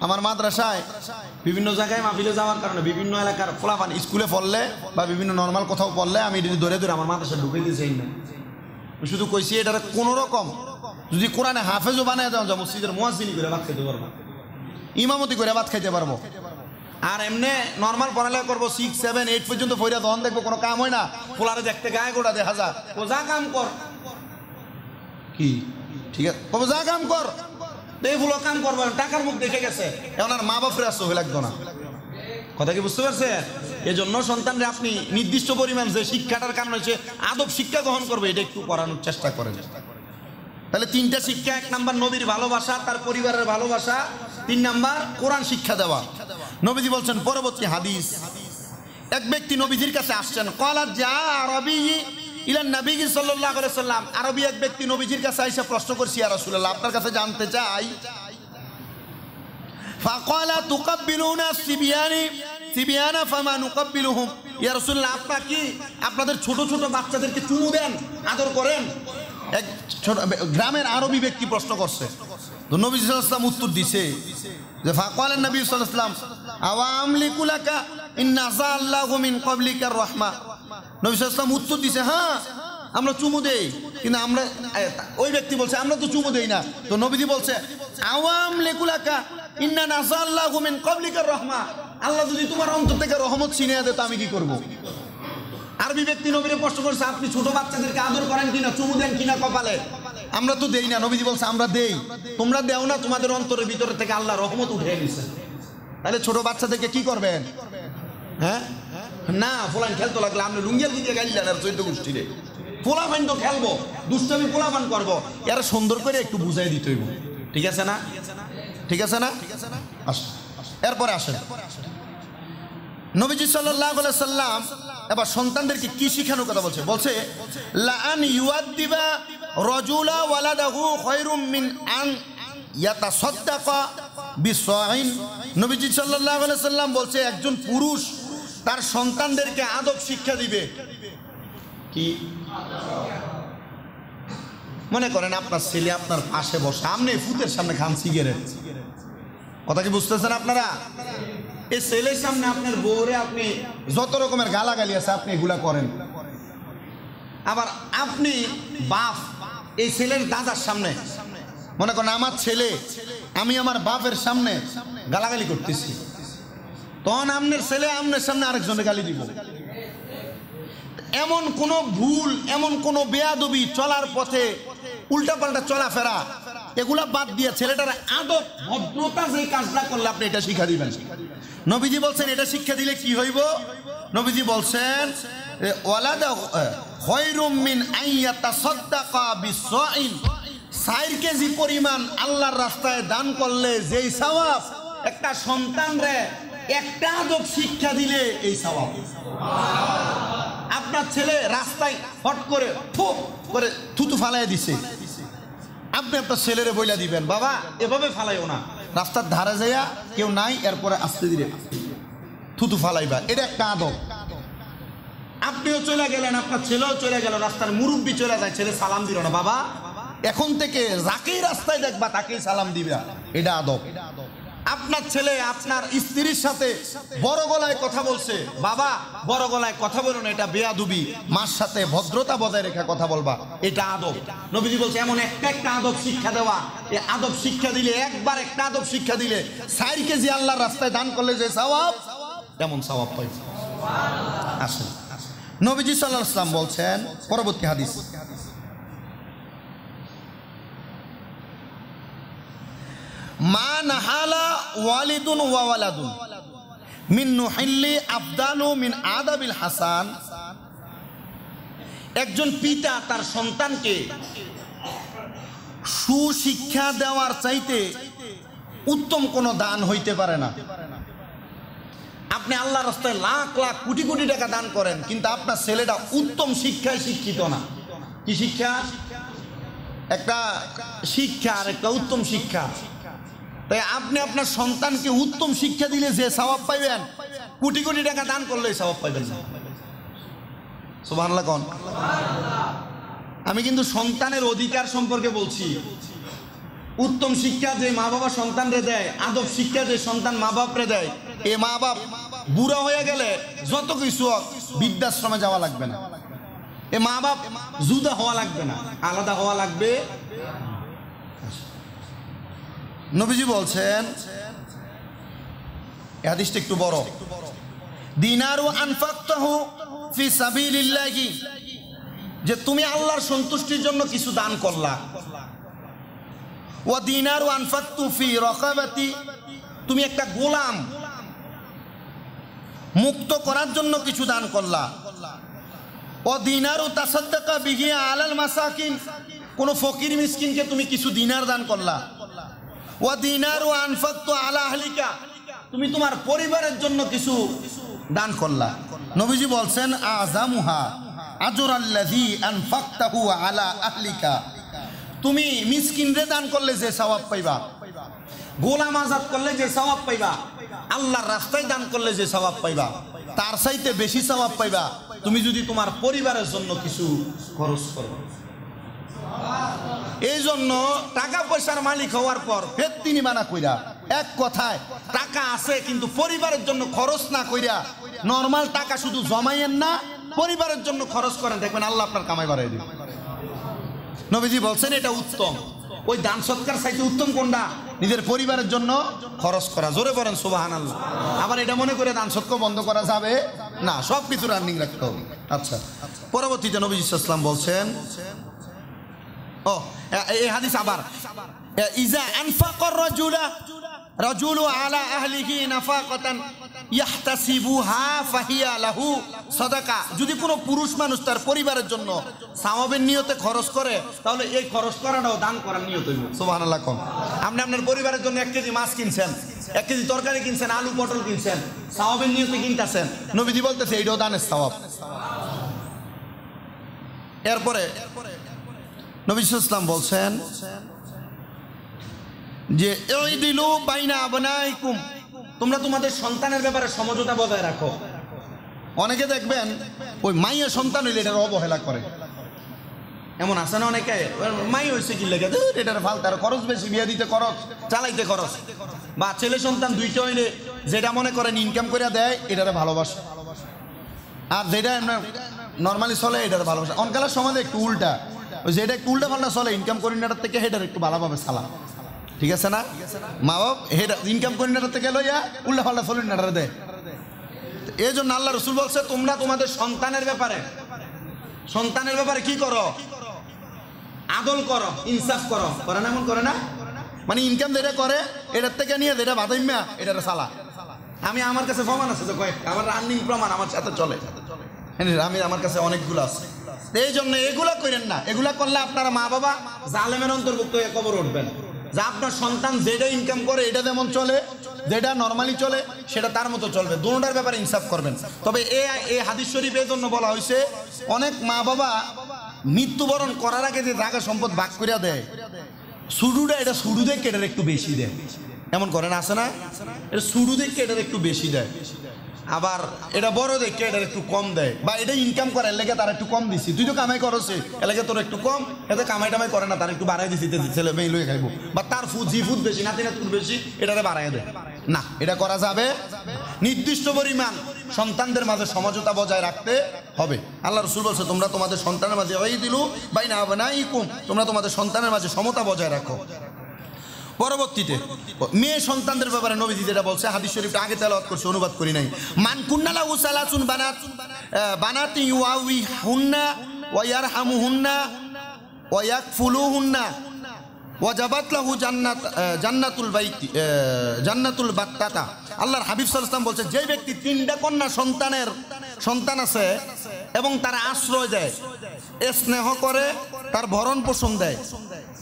আমার মাদ্রাসায় বিভিন্ন জায়গায় মাহফিলে যাওয়ার কারণে বিভিন্ন এলাকার ফলাফান স্কুলে পড়লে বা বিভিন্ন নর্মাল কোথাও পড়লে আমি ধরে ধরে আমার মাদ্রাসায় ঢুকে দিয়েছি না। শুধু কইছি এটার কোনো রকম যদি কোরআনে হাফেজও বানায় দেওয়া যায়, মসজিদের মুয়াজ্জিনি করে ভাত খাইতে পারবো, ইমামতি করে ভাত খাইতে পারবো। আর এমনি নর্মাল পড়ালেখা করবো 6, 7, 8 পর্যন্ত পড়া, তখন দেখবো কোনো কাম হয় না, পোলারে দেখতে গায়ে গোড়া দেখা যায়, ও যা কাম কর কি ঠিক আছে, কবে যা কাম কর, এইগুলো কাম করবো, টাকার মুখ দেখে গেছে, এখন আর মা বাপের আসতে হয়ে লাগতো না। কথা কি বুঝতে পারছে? এই জন্য সন্তানরা আপনি নির্দিষ্ট পরিমাণ যে শিক্ষাটার কারণে হচ্ছে আদব শিক্ষা গ্রহণ করবে, এটা একটু করানোর চেষ্টা করেন। তাহলে 3টা শিক্ষা: 1 নাম্বার নবীর ভালোবাসা, তার পরিবারের ভালোবাসা, 3 নাম্বার কোরআন শিক্ষা দেওয়া। নবীজি বলছেন পরবর্তী হাদিস, এক ব্যক্তি নবীজির কাছে আসছেন, ক্বালা জা আরবী ইলা নবী সাল্লাল্লাহু আলাইহি সাল্লাম, আরবী এক ব্যক্তি নবীজির কাছে এসে প্রশ্ন করছে, ইয়া রাসূলুল্লাহ, আপনার কাছে জানতে চাই, ফাকালা তুকাব্বিলুনা সিবিয়ানা ফামা নুকাব্বিলুহুম, ইয়া রাসূলুল্লাহ, আপনারা কি আপনাদের ছোট ছোট বাচ্চাদেরকে চুমু দেন, আদর করেন? এক ছোট গ্রামের আরবী ব্যক্তি প্রশ্ন করছে, তো নবী সাল্লাল্লাহু আলাইহি ওয়াসাল্লাম উত্তর দিছে যে ফাকালা নবী সাল্লাল্লাহু আলাইহি ওয়াসাল্লাম আওয়া আমলিকু লাকা ইন্না যাআল্লাহু মিন ক্বাবলিকার রাহমা, নবী সাল্লাল্লাহু আলাইহি ওয়াসাল্লাম উত্তর দিছে, হ্যাঁ আমরা চুমু দেই, কিন্তু আমরা, ওই ব্যক্তি বলছে আমরা তো চুমু দেই না, তো নবীজি বলছে আওয়া আমলিকু লাকা ইন্না যাআল্লাহু মিন ক্বাবলিকার রাহমা, আল্লাহ যদি তোমার অন্তর থেকে রহমত ছিনিয়ে দেয় তো আমি কি করব? আরবি ব্যক্তি নবীরে প্রশ্ন করছে, আপনি ছোট বাচ্চাদেরকে আদর করেন কিনা, চুমু দেন কিনা কপালে? আমরা তো দেই না। নবীজি বলছে আমরা দেই, তোমরা দেও না, তোমাদের অন্তরের ভিতরে থেকে আল্লাহ রহমত উঠে নিছে। তাহলে ছোট বাচ্চাদেরকে কি করবেন? হ্যাঁ না, ফোলান খেলতো লাগলে আপনি লুঙ্গিয়াল দিয়ে গাইলেন আর চৈদ্য গোষ্ঠীরে, ফোলাফান তো খেলবো, দুষ্টামি ফোলাফান করবো, এরা সুন্দর করে একটু বুঝাই দিতে হইব। ঠিক আছে না? ঠিক আছে না? এরপরে আসেন নবীজি সাল্লাল্লাহু আলাইহি সাল্লাম এবার সন্তানদেরকে কি শিখানোর কথা বলছে, বলছে লাআন ইউআদ্দিবা রাজুলা ওয়ালাদাহু খায়রুম মিন আন ইয়াতাসাদ্দাকা বিসাইন। নবীজি সাল্লাল্লাহু আলাইহি সাল্লাম বলছে একজন পুরুষ তার সন্তানদেরকে আদব শিক্ষা দিবে। কি মনে করেন আপনার ছেলে আপনার পাশে বসে, আপনি ফুতের সামনে খান সিগারেট, কথা কি বুঝতেছেন আপনারা? এই ছেলের সামনে আপনার বউরে আপনি যত রকমের গালাগালি আছে আপনি এগুলা করেন। আবার আপনি বাপ এই ছেলের দাদার সামনে, মনে করেন আমার ছেলে আমি আমার বাপের সামনে গালাগালি করতেছি, তখন আপনার ছেলে আপনার সামনে আরেকজনের গালি দিব। এমন কোন ভুল, এমন কোন বেয়াদবি, চলার পথে উল্টাপাল্টা চলাফেরা, এগুলা বাদ দিয়ে ছেলেটার আদব ভদ্রতা যে কাজটা করলে আপনি এটা শিক্ষা দিবেন। নবীজি বলছেন এটা শিক্ষা দিলে কি হইব? নবীজি বলছেন ওয়ালাদা খায়রুম মিন আইয়াতাসাদ্দাকা বিসাইন, 4 কেজি পরিমাণ আল্লাহর রাস্তায় দান করলে যেই সওয়াব, একটা সন্তানরে একটা আদব শিক্ষা দিলে এই সওয়াব। আপনার ছেলে রাস্তায় হট করে ফুপ করে থুতু ফালাই দিছে, আপনি আপনার ছেলেরে বইলা দিবেন বাবা এভাবে ফালাইও না, রাস্তার ধারে যাইয়া কেউ নাই এরপরে আস্তে ধীরে থুতু ফালাইবা, এটা একটা আদব। আপনিও চলে গেলেন, আপনার ছেলেও চলে গেল, রাস্তার মুরব্বী চলে যায়, ছেলে সালাম দিল না, বাবা এখন থেকে যাকেই রাস্তায় দেখবা তাকেই সালাম দিবা, এটা আদব। আপনার ছেলে আপনার স্ত্রীর সাথে বড় গলায় কথা বলছে, বাবা বড় গলায় কথা বলো না, এটা বেয়াদবি, মার সাথে ভদ্রতা বজায় রেখে কথা বলবা, এটা আদব। নবীজি বলছে এমন একটা আদব শিক্ষা দেওয়া, এই আদব শিক্ষা দিলে, একবার একটা আদব শিক্ষা দিলে 4 কেজি আল্লাহর রাস্তায় দান করলে যে সওয়াব, তেমন সওয়াব পাই। আসেন নবীজি সাল্লাল্লাহু আলাইহি ওয়াসাল্লাম বলছেন পরবর্তী হাদিস, মা নাহালা ওয়ালিদুন ওয়া ওয়ালাদুন মিন নুহিল্লি আফদালু মিন আদাবিল হাসান। একজন পিতা তার সন্তানকে সুশিক্ষা দেওয়ার চাইতে উত্তম কোনো দান হইতে পারে না। আপনি আল্লাহর রাস্তায় লাখ লাখ কোটি কোটি টাকা দান করেন, কিন্তু আপনার ছেলেটা উত্তম শিক্ষায় শিক্ষিত না। কি শিক্ষা? একটা শিক্ষা আর একটা উত্তম শিক্ষা। তাই আপনি আপনার সন্তানকে উত্তম শিক্ষা দিলে যে সওয়াব পাইবেন, কোটি কোটি টাকা দান করলে সওয়াব পাইবেন না। সুবহানাল্লাহ কোন? আমি কিন্তু সন্তানের অধিকার সম্পর্কে বলছি। উত্তম শিক্ষা যে মা বাবা সন্তানরে দেয়, আদব শিক্ষা যে সন্তান মা বাপরে দেয়, এ মা বাপ বুড়া হয়ে গেলে যত কিছু হোক বৃদ্ধাশ্রমে যাওয়া লাগবে না, এ মা বাপ জুদা হওয়া লাগবে না, আলাদা হওয়া লাগবে। নবীজি বলছেন, এই হাদিসটা একটু বড়, দিনারু আনফাকতাহু ফি সাবিলিল্লাহি, যে তুমি আল্লাহর সন্তুষ্টির জন্য কিছু দান করলা। ওয়া দিনারু আনফাকতু ফি রাকাবাতি, তুমি একটা গোলাম মুক্ত করার জন্য কিছু দান করলা। ও দিনারু তাসাদ্দাকা বিহি আলাল মাসাকিন, কোন ফকির মিসকিনকে তুমি কিছু দিনার দান করলা। ও দিনারু আনফাকতু আলা আহলিকা, তুমি তোমার পরিবারের জন্য কিছু দান করলা। নবীজি বলছেন, আযামুহা আজরাল্লাযী আনফাকতাহু আলা আহলিকা, তুমি মিসকিনরে দান করলে যে সওয়াব পাইবা, গোলাম আজাদ করলে যে সওয়াব পাইবা, আল্লাহর রাস্তায় দান করলে যে সওয়াব পাইবা, তার চাইতে বেশি সওয়াব পাইবা তুমি যদি তোমার পরিবারের জন্য কিছু খরচ করো। এই জন্য টাকা পয়সার মালিক হওয়ার পর ফের তিনি মানা কইরা, এক কথায় টাকা আছে কিন্তু পরিবারের জন্য খরচ না কইরা নরমাল টাকা শুধু জমাইয়েন না, পরিবারের জন্য খরচ করেন, দেখবেন আল্লাহ আপনার কামাই বাড়াই দিবেন। নবীজি বলছেন এটা উত্তম। ওই দান সৎকার চাইতে উত্তম কোনটা? নিজের পরিবারের জন্য খরচ করা। জোরে বলেন সুবহানাল্লাহ। আবার এটা মনে করে দান সৎকার বন্ধ করা যাবে না, সব কিছু রানিং রাখতে হবে। আচ্ছা, পরবর্তীতে নবীজি সাল্লাল্লাহু আলাইহি ওয়াসাল্লাম বলছেন, ও এই হাদিস আবার, ইজা আনফাকার রাজুলু আলা আহলিহি নাফাকাতান ইয়াহতাসিবুহা ফাহিয়া লাহু সাদাকা, যদি কোনো পুরুষ মানুষ তার পরিবারের জন্য সওয়াবের নিয়তে খরচ করে, তাহলে এই খরচ করাটাও দান করার নিয়ত হইব। সুবহানাল্লাহ কোন? আপনি আপনার পরিবারের জন্য 1 কেজি মাছ কিনছেন, 1 কেজি তরকারি কিনছেন, আলু পটল কিনছেন, সওয়াবের নিয়তে কিনতেছেন, নবীজি বলতেছে এইটাও দানের সওয়াব। এরপরে নবী সাল্লাল্লাহু আলাইহি ওয়াসাল্লাম বলছেন যে ইদিলু বাইনা আবনাইকুম, তোমরা তোমাদের সন্তানের ব্যাপারে সমঝোতা বজায় রাখো। অনেকে দেখবেন ওই মাইয়া সন্তান হইলে এটার অবহেলা করে, এমন আছে না অনেকে, মাই হয়েছে কি লেগে এটার ফালতার খরচ বেশি, বিয়ে দিতে খরচ, চালাইতে খরচ। বা ছেলে সন্তান দুইটা হইলে যেটা মনে করেন ইনকাম করে দেয় এটারে ভালোবাসে, আর যেটা নর্মালি চলে এটার ভালোবাসে। অনকালের সমাজে একটু উল্টা, ওই যেটা একটু উল্টা পাল্টা চলে, ইনকাম করি নেটার থেকে হেটার একটু ভালোভাবে চালা, ঠিক আছে না? মা বাপ হেটা ইনকাম করি নেটার থেকে লইয়া উল্টা পাল্টা চলি নেটার দেয়। এই জন্য আল্লাহ রসুল বলছে, তোমরা তোমাদের সন্তানের ব্যাপারে কি করো? আদল করো, ইনসাফ করো। করে না? এমন করে না? মানে ইনকাম যেটা করে এটার থেকে নিয়ে যেটা বাদাইম্যা এটার চালা। আমি আমার কাছে প্রমাণ আছে তো কয়েকটা, আমার রানিং প্রমাণ আমার সাথে চলে, আমি আমার কাছে অনেকগুলো আছে। এই জন্য এগুলা করেন না, এগুলা করলে আপনারা মা বাবা জালেমের অন্তর্ভুক্ত হয়ে কবর উঠবেন। যা আপনার সন্তান যেটা ইনকাম করে এটা যেমন চলে, যেটা নর্মালি চলে সেটা তার মতো চলবে, দুটোটার ব্যাপারে ইনসাফ করবেন। তবে এই হাদিস শরীফ এই জন্য বলা হয়েছে, অনেক মা বাবা মৃত্যুবরণ করার আগে যে জায়গা সম্পদ ভাগ করে দেয়, সুডুটা এটা সুডু দেখে এটার একটু বেশি দেয়, এমন করে না? আছে না? এটা সুডু দেখে এটার একটু বেশি দেয়, আবার এটা বড় দেখে এটার একটু কম দেয়, বা এটা ইনকাম করে এলাকা তার একটু কম দিচ্ছি, তুই তো কামাই করছে এলাকা তোর একটু কম, এতে কামাই টামাই করে না তার একটু বাড়াই দিচ্ছি, ছেলে মেয়ে লয়ে খাইবো, বা তার ফুদ বেশি, নাতি নাতুর বেশি, এটারে বাড়াই দেয় না। এটা করা যাবে। নির্দিষ্ট পরিমাণ সন্তানদের মাঝে সমঝোতা বজায় রাখতে হবে। আল্লাহ রাসূল বলছে, তোমরা তোমাদের সন্তানের মাঝে ওয়াইদিলু বাইনা আবনাইকুম, তোমরা তোমাদের সন্তানের মাঝে সমতা বজায় রাখো। পরবর্তীতে মেয়ে সন্তানদের ব্যাপারে নবীজি যেটা বলছে, হাদিস শরীফটা আগে তেলাওয়াত করছি, অনুবাদ করি নাই। মান কুন্না লাহু সালাসুন বানাতি ইউআউইহুন্না ওয়া ইয়ারহামুহুন্না ওয়া ইয়াকফুলুহুন্না ওয়াজাবাত লাহু জান্নাতুল বাত্তাতা। আল্লাহর হাবিব সাল্লাল্লাহু আলাইহি ওয়াসাল্লাম বলছে, যে ব্যক্তি 3টা কন্যা সন্তান আছে এবং তারা আশ্রয় দেয়, স্নেহ করে, তার ভরণ পোষণ দেয়,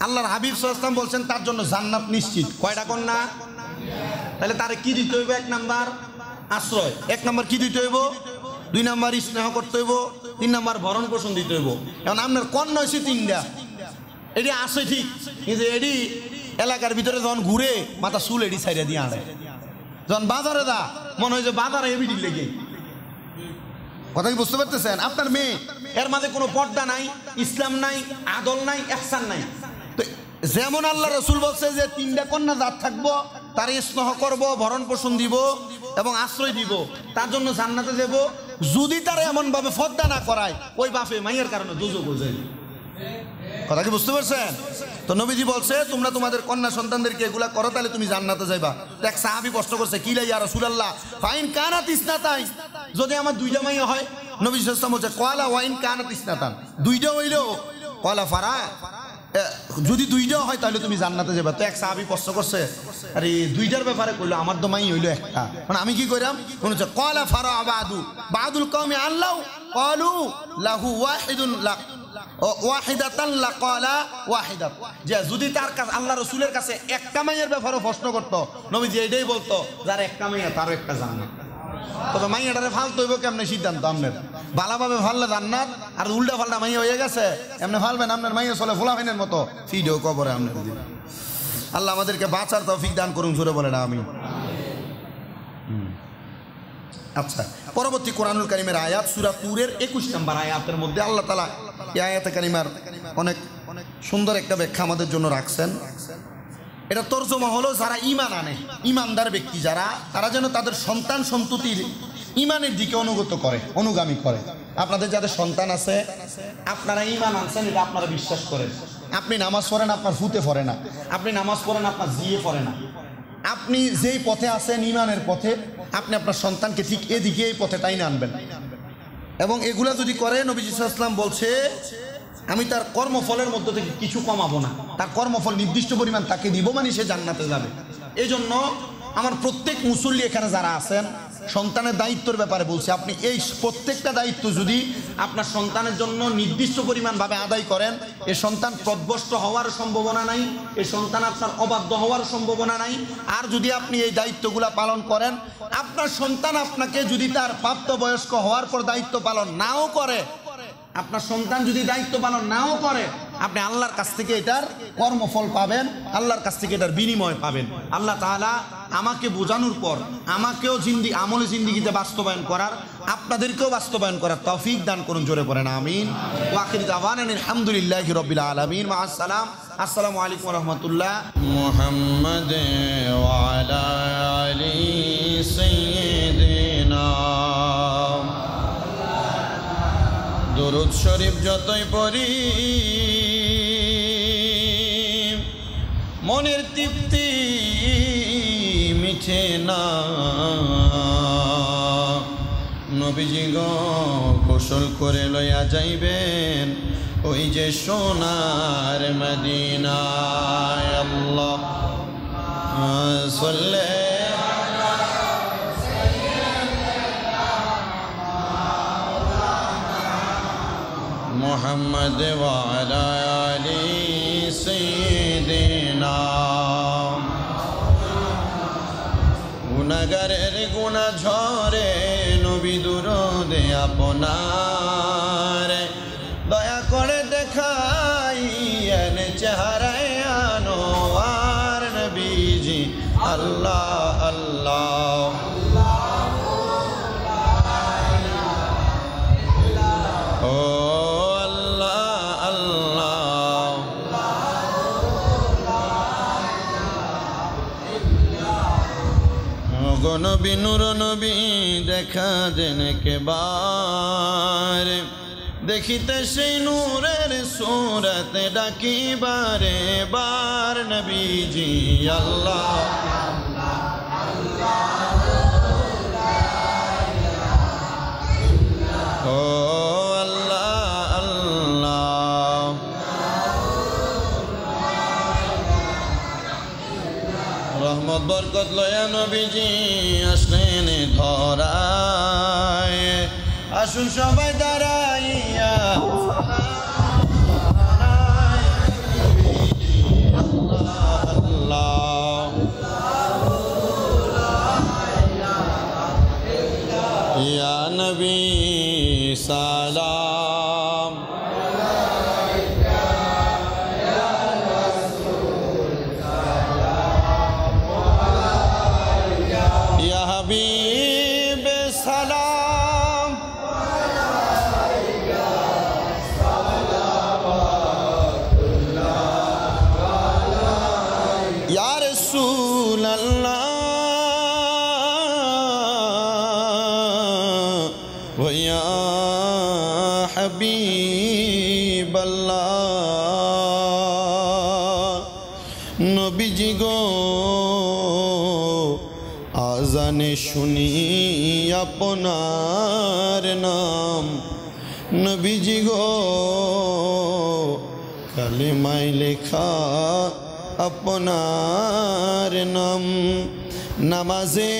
আল্লাহর হাবিব সাল্লাল্লাহু আলাইহি ওয়াসাল্লাম বলছেন তার জন্য জান্নাত নিশ্চিত। কয়টা কন্যা? তাহলে তারে কি দিতে হইব? 1 নাম্বার আশ্রয়, 1 নাম্বার কি দিতে হইব? 2 নাম্বার স্নেহ করতে হইব, 3 নাম্বার ভরণ পোষণ দিতে হইব। এখন আপনার কন্যা হয়েছে 3টা, এটি আছে ঠিক, কিন্তু এটি এলাকার ভিতরে যখন ঘুরে মাথা চুল এডি সাইডে দিয়ে আনে, যখন বাজারে দা মনে হয় যে বাজারে এবিডি লেগে। কথা কি বুঝতে পারতেছেন? আপনার মেয়ে, এর মাঝে কোনো পর্দা নাই, ইসলাম নাই, আদল নাই, ইহসান নাই। তো যেমন আল্লাহ রসুল বলছে যে 3টা কন্যা জাত থাকবো, তার স্নেহ করব, ভরণ পোষণ দিব এবং আশ্রয় দিব, তার জন্য জান্নাতে যাব। যদি তারা এমন ভাবে পর্দা না করায়, ওই বাপে মাইয়ের কারণে দুজক হয়ে যায়। কথা কি বুঝতে পারছেন? তো নবীজি বলছে তোমরা তোমাদের কন্যা সন্তানদেরকে এগুলা করো, তাহলে তুমি জান্নাতে যাইবা। এক সাহাবী প্রশ্ন করছে, কি লাই ইয়া রাসূলুল্লাহ, ফাইন কানাত ইসনাতাইন, যদি আমার 2টা মাইয়া হয়? নবী সাল্লাল্লাহু আলাইহি ওয়াসাল্লাম বলছে ক্বালা ওয়াইন কানাত ইসনাতান, 2টা হইলো, ক্বালা ফারা, যদি 2টা হয় তাহলে তুমি জান্নাতে যাবে। তো এক সাহাবী প্রশ্ন করছে, আরে 2টার ব্যাপারে কইলো, আমার তো মাই হইলো একটা, মানে আমি কি কইরাম? মনে হচ্ছে ক্বালা ফারা বাদুল কওমি আল্লাহ ক্বালু লাহু ওয়াহিদুন লাক ওয়াহিদাতান লাকালা ওয়াহিদাত, যে যদি তার কাছে আল্লাহ রাসূলের কাছে একটা মাইয়ের ব্যাপারে প্রশ্ন করতো, নবীজি এটাই বলতো, যার একটা মাইয়া তারও একটা জান্নাত। তবে মাইয়াটারে ফালতে হইব কেমনে সিদ্ধান্ত আপনার? ভালোভাবে ফাললে জান্নাত, আর উল্টা ফাল্টা মাইয়া হয়ে গেছে এমনি ফালবেন, আপনার মাইয়া চলে ফোলাফাইনের মতো ফিডেও কবরে আপনার দিন। আল্লাহ আমাদেরকে বাঁচার তৌফিক দান করুন, জোরে বলেন আমিন। আচ্ছা, পরবর্তী কোরআনুল কারীমের আয়াত সূরা তুরের 21 নম্বর আয়াতের মধ্যে আল্লাহ তাআলা এই আয়াতে কারিমার অনেক সুন্দর একটা ব্যাখ্যা আমাদের জন্য রাখছেন। এটা তর্জমা হলো, যারা ঈমান আনে, ঈমানদার ব্যক্তি যারা, তারা যেন তাদের সন্তান সন্ততির ঈমানের দিকে অনুগামী করে। আপনাদের যাদের সন্তান আছে, আপনারা ঈমান আনছেন, এটা আপনারা বিশ্বাস করেন। আপনি নামাজ পড়েন, আপনার ফুতে পড়ে না। আপনি নামাজ পড়েন, আপনার জিয়ে পড়ে না। আপনি যেই পথে আছেন, ঈমানের পথে, আপনি আপনার সন্তানকে ঠিক এদিকে, এই পথে টাইনে আনবেন। এবং এগুলা যদি করে, নবী সাল্লাল্লাহু আলাইহি ওয়াসাল্লাম বলছে, আমি তার কর্মফলের মধ্য থেকে কিছু কমাবো না, তার কর্মফল নির্দিষ্ট পরিমাণ তাকে দিব, মানে সে জান্নাতে যাবে। এই জন্য আমার প্রত্যেক মুসল্লি এখানে যারা আছেন, সন্তানের দায়িত্বের ব্যাপারে বলছি, আপনি এই প্রত্যেকটা দায়িত্ব যদি আপনার সন্তানের জন্য নির্দিষ্ট পরিমাণভাবে আদায় করেন, এ সন্তান পথভ্রষ্ট হওয়ার সম্ভাবনা নাই, এ সন্তান আপনার অবাধ্য হওয়ার সম্ভাবনা নাই। আর যদি আপনি এই দায়িত্বগুলো পালন করেন, আপনার সন্তান আপনাকে যদি তার প্রাপ্তবয়স্ক হওয়ার পর দায়িত্ব পালন নাও করে, আপনার সন্তান যদি দায়িত্ব পালন নাও করে, আপনি আল্লাহর কাছ থেকে এটার কর্মফল পাবেন, আল্লাহর কাছ থেকে এটার বিনিময় পাবেন। আল্লাহ তাআলা আমাকে বোঝানোর পর আমাকেও আমলে জিন্দেগিতে বাস্তবায়ন করার, আপনাদেরকেও বাস্তবায়ন করার তৌফিক দান করুন, জোরে পড়েন আমিন। ওয়া আখিরু দাওয়ানা আলহামদুলিল্লাহি রাব্বিল আলামিন। মা আসসালাম। আসসালামু আলাইকুম ওয়া রাহমাতুল্লাহ। মুহাম্মাদ ওয়া আলা আলি সাইয়্যিদিনা, দরুদ শরীফ যতই পড়ি মনের তৃপ্তি মিঠে না। নবীজি গো কৌশল করে লইয়া যাইবেন ওই যে সোনার মদিনায়। আল্লাহুম্মা সাল্লি মুহাম্মদ ওয়া আলা আলি সাইয়্যিদিনা। গুনাহগারের গুনাহ ঝরে নবী দুরূদে আপনার, দয়া করে দেখাইয়েন চেহারায় আনোয়ার নবীজি। আল্লাহ আল্লাহ ও নবী নূর নবী দেখা দেন কেবার, দেখিতে সেই নূরের সূরত ডাকি বারে বার নবীজি। আল্লাহ ও আল্লাহ আল্লাহ রহমত বরকত লয়া নবীজি আসলেন ধরায়। আসুন সবাই দাঁড়াইয়া আল্লাহ ইয়া নবী সালাম। রাসূলাল্লাহ ওয়া ইয়া হাবিবাল্লাহ নবীজি গো আজানে শুনি আপনার নাম নবীজি গো কালিমায় লেখা আপনার নাম নামাজে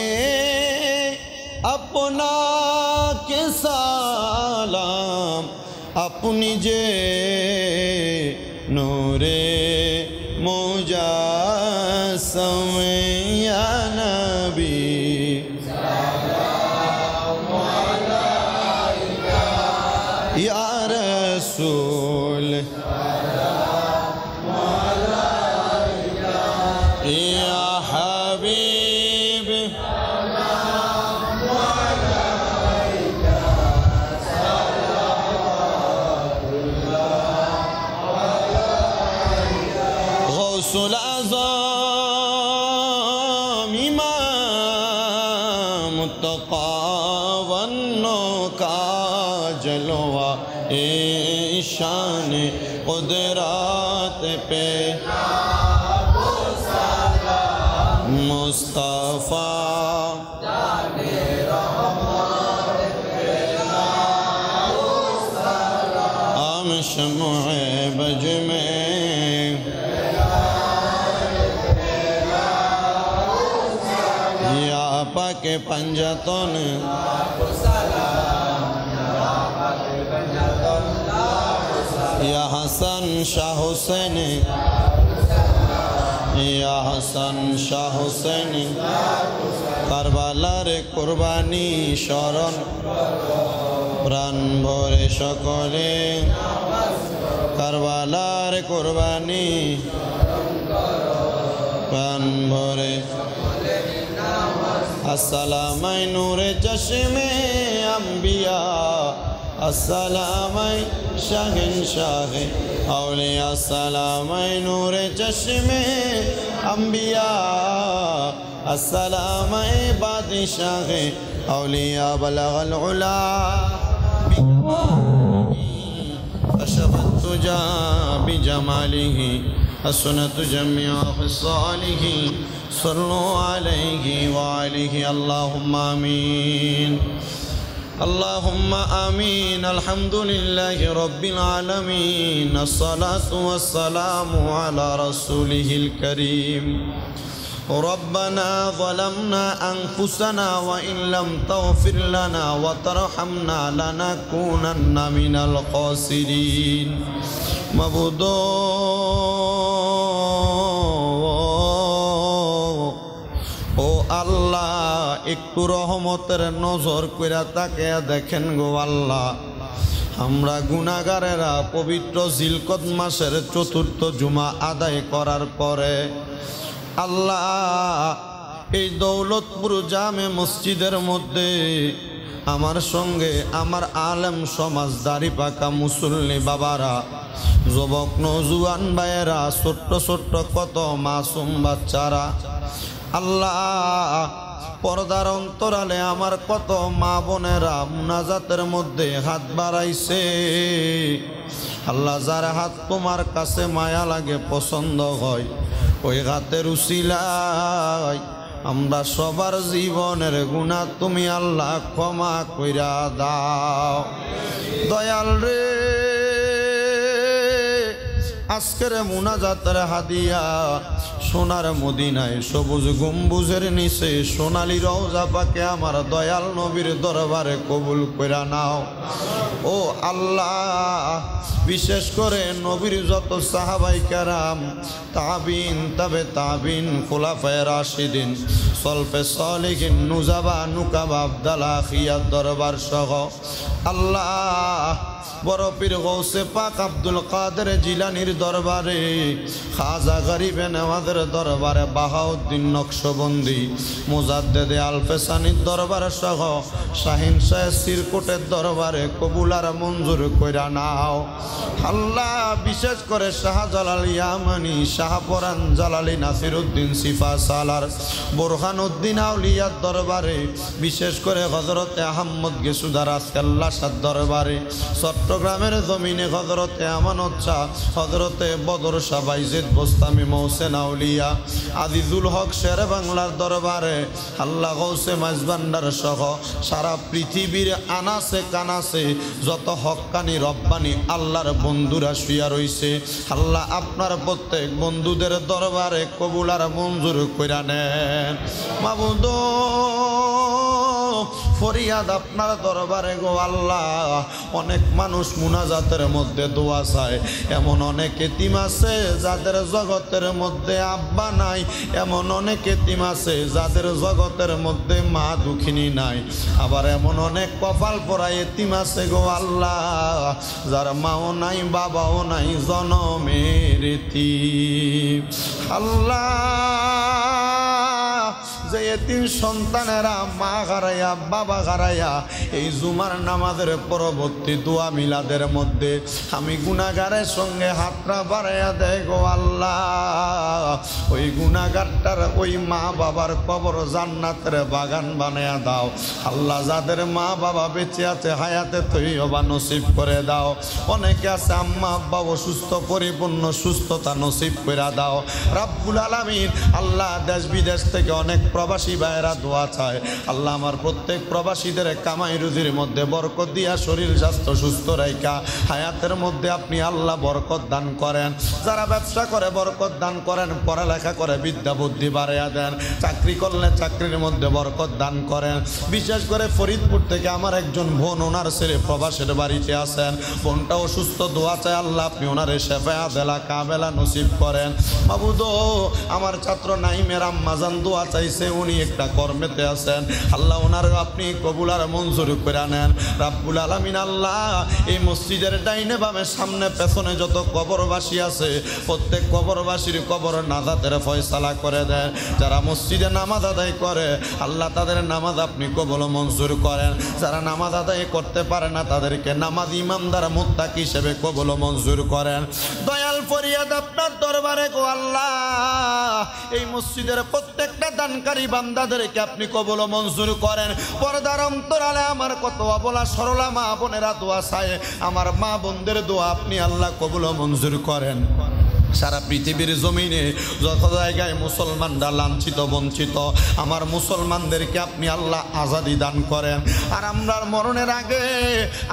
আপনাকে সালাম আপনি যে নূরে মুজাসসাম ইয়া নবী ইয়া রাসূল ইয়া হাবিব গৌসুল আযম ইমাম মুত্তাকাওয়ান কা জলওয়া এ শান কুদরত पे मुस्तफा हम शम्ए बज में या पाके पंजतन या हसन शाह हुसैन या हसन शाह हुसैन কারবালার কুরবানি শরণ প্রাণ ভরে সকলে কারবালার কুরবানি প্রাণ ভরে আসসালামাই নূরে চশমে আম্বিয়া আসসালামাই শাহিন শাহে আউলিয়া আসসালামাই নূরে চশমে আম্বিয়া আসসালামাই বাদশাহে আউলিয়া বালাগাল উলা কশফত তুজা বিজামালিহি حسنت جميع خصاله صلوا عليه وعليه اللهم آمين اللهم آمين الحمد لله رب العالمين الصلاة والسلام على رسوله الكريم ربنا ظلمنا أنفسنا وإن لم تغفر لنا وترحمنا لنكونن من الخاسرين মাবুদো ও আল্লাহ একটু রহমতের নজর কইরা তাকে দেখেন গো আল্লাহ আমরা গুনাহগারেরা পবিত্র জিলকদ মাসের চতুর্থ জুমা আদায় করার পরে আল্লাহ এই দৌলতপুর জামে মসজিদের মধ্যে আমার সঙ্গে আমার আলেম সমাজ দাড়ি পাকা মুসল্লি বাবারা যুবক নওজোয়ান ভাইয়েরা ছোট্ট ছোট্ট কত মাসুম বাচ্চারা আল্লাহ পর্দার অন্তরালে আমার কত মা বোনেরা মুনাজাতের মধ্যে হাত বাড়াইছে আল্লাহ যার হাত তোমার কাছে মায়া লাগে পছন্দ হয় ওই হাতের উসিলায় আমরা সবার জীবনের গুনাহ তুমি আল্লাহ ক্ষমা কইরা দাও দয়াল রে আজকের মুনাজাতের হাদিয়া সোনার মদিনায় সবুজ গম্বুজের নিচে সোনালী রওজা পাকে আমার দয়াল নবীর দরবারে কবুল কইরা নাও ও আল্লাহ বিশেষ করে নবীর যত সাহাবাই কেরাম তাবিন তবে তাবিন খুলাফায়ে রাশিদিন সলফে সালিহিন নুজাবা নুকাবা আবদালা খিয়াত দরবার সহ আল্লাহ বড় পীর গৌসে পাক আব্দুল কাদের জিলানির দরবারে, খাজা গরিবে নওয়াজের দরবারে, বাহাউদ্দিন নকশবন্দি, মুজাদ্দেদে আলফেসানির দরবারে সহ শাহিন শাহ সিরকোটের দরবারে কবুল আর মঞ্জুর কইরা নাও আল্লাহ। বিশেষ করে শাহজালাল ইয়ামানি, শাহপরান জালালি, নাসিরউদ্দিন সিফা সালার, বোরহানউদ্দিন আউলিয়ার দরবারে, বিশেষ করে হযরতে আহমদ গেসুদার আজকাল্লা সাদ দরবারে, চট্টগ্রামের জমিনে হযরতে আমানত শাহ, হযরতে বদর শাহ বাইজিদ বোস্তামি, মহসেন আউলিয়া, আজিজুল হক শের বাংলার দরবারে আল্লাহ গৌসে মাঝভান্ডার সহ সারা পৃথিবীর আনাসে কানাসে যত হক্কানি রব্বানি আল্লাহর বন্ধুরা শুয়া রইছে আল্লাহ আপনার প্রত্যেক বন্ধুদের দরবারে কবুল আর মঞ্জুর কইরা নেন মাবুদ। ফরিয়াদ আপনার দরবারে গো আল্লাহ। অনেক মানুষ মুনাজাতের মধ্যে দোয়া চায়, এমন অনেক এতিম আছে যাদের জগতের মধ্যে আব্বা নাই, এমন অনেক এতিম আছে যাদের জগতের মধ্যে মা দুঃখিনী নাই, আবার এমন অনেক কপাল পরা এতিম আছে গো আল্লাহ যার মাও নাই বাবাও নাই, জনমের এতিম আল্লাহ। যে এতিম সন্তানেরা মা হারাইয়া বাবা হারাইয়া এই জুমার নামাজের পরবর্তী দোয়া মিলাদের মধ্যে আমি গুনাহগারের সঙ্গে হাতটা বাড়াইয়া দেয় গো আল্লাহ, ওই গুনাহগারটার ওই মা বাবার কবর জান্নাতের বাগান বানাইয়া দাও আল্লাহ। যাদের মা বাবা বেঁচে আছে হায়াতে তৈয়বা নসিব করে দাও। অনেকে আছে আম্মা আব্বা অসুস্থ, পরিপূর্ণ সুস্থতা নসিব করে দাও রাব্বুল আলামিন। আল্লাহ দেশ বিদেশ থেকে অনেক প্রবাসী ভাইয়েরা দোয়া চায় আল্লাহ আমার প্রত্যেক প্রবাসীদের কামাই রুজির মধ্যে বরকত দিয়া শরীর স্বাস্থ্য সুস্থ রাইখা হায়াতের মধ্যে আপনি আল্লাহ বরকত দান করেন। যারা ব্যবসা করে বরকত দান করেন, পড়ালেখা করে বিদ্যা বুদ্ধি বাড়াইয়া দেন, চাকরি করলে চাকরির মধ্যে বরকত দান করেন। বিশেষ করে ফরিদপুর থেকে আমার একজন বোন, ওনার ছেলে প্রবাসের বাড়িতে আছেন, বোনটা অসুস্থ, দোয়া চায় আল্লাহ আপনি ওনারে শেফা দেলা কাবেলা নসিব করেন মাবুদ। আমার ছাত্র নাইমের আম্মাজান দোয়া চাইছে, উনি একটা কর্মেতে আছেন আল্লাহ ওনার আপনি কবুল আর মঞ্জুর করে নেন রাব্বুল আলামিন। আল্লাহ এই মসজিদের ডাইনে বামে সামনে পেছনে যত কবরবাসী আছে প্রত্যেক কবরবাসীর কবর নাজাতের ফয়সালা করে দেন। যারা মসজিদে নামাজ আদায় করে আল্লাহ তাদের নামাজ আপনি কবুল মঞ্জুর করেন। যারা নামাজ আদায় করতে পারে না তাদেরকে নামাজ ইমানদার মুত্তাকি হিসেবে কবুল মঞ্জুর করেন। দয়াল ফরিয়াদ আপনার দরবারে গো আল্লাহ, এই মসজিদের প্রত্যেকটা দানকারী বান্দাদেরকে আপনি কবুল মঞ্জুর করেন। পর্দার অন্তরালে আমার কত অবলা সরলা মা বোনেরা দোয়া চায়, আমার মা বোনদের দোয়া আপনি আল্লাহ কবুল মঞ্জুর করেন। সারা পৃথিবীর জমিনে যত জায়গায় মুসলমানরা লাঞ্ছিত বঞ্চিত, আমার মুসলমানদেরকে আপনি আল্লাহ আজাদি দান করেন। আর আমরা মরণের আগে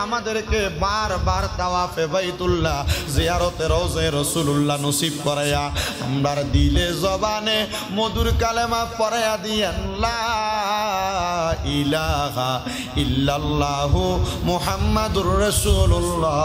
আমাদেরকে বারবার তাওয়াফে বাইতুল্লাহ জিয়ারতে রওজে রাসূলুল্লাহ নসিব করাইয়া আমরার দিলে জবানে মধুর কালেমা পড়াইয়া দিয়েন লা ইলাহা ইল্লাল্লাহু মুহাম্মাদুর রাসূলুল্লাহ।